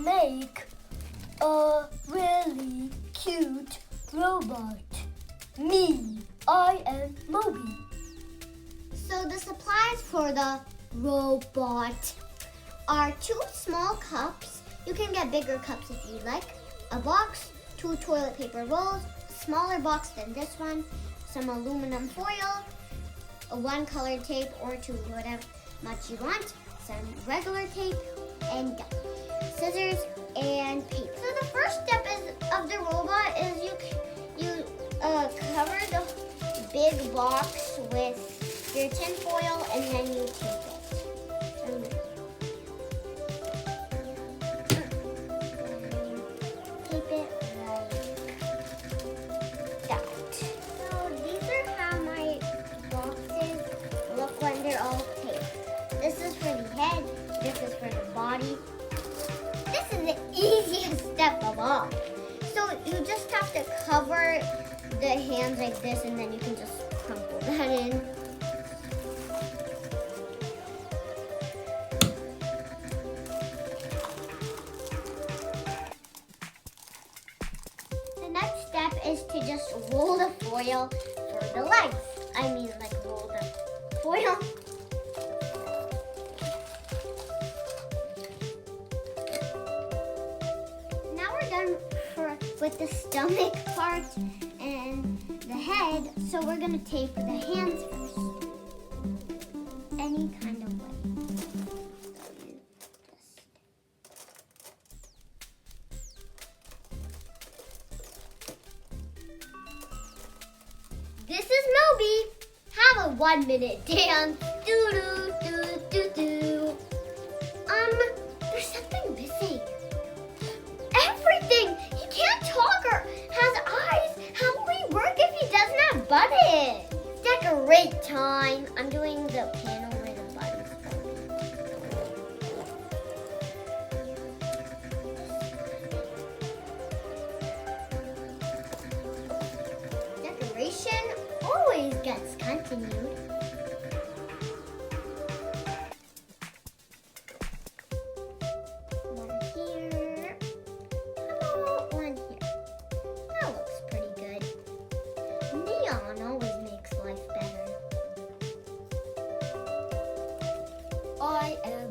make a really cute robot. Me, I am Moby. So the supplies for the robot are 2 small cups. You can get bigger cups if you like. A box, 2 toilet paper rolls, a smaller box than this one, some aluminum foil, a 1 colored tape or 2, whatever much you want, some regular tape, and scissors and paper. So the first step of the robot is you cover the big box with your tin foil and then you tape it. Tape it like that. So these are how my boxes look when they're all taped. This is for the head, this is for the body. This is the easiest step of all. So you just have to cover the hands like this and then you can just crumple that in. The next step is to just roll the foil for the legs. I mean, like roll the foil. Now we're done with the stomach part and the head, so we're gonna tape the hands first. Any kind of way. This is Moby. Have a 1-minute dance. Do do do do do. There's something missing. Everything. He can't talk or has eyes. How will he work if he doesn't have buttons? Decorate time. I'm doing the piano with the buttons. Decoration always gets continued. One here. How about one here? That looks pretty good. Neon always makes life better. I am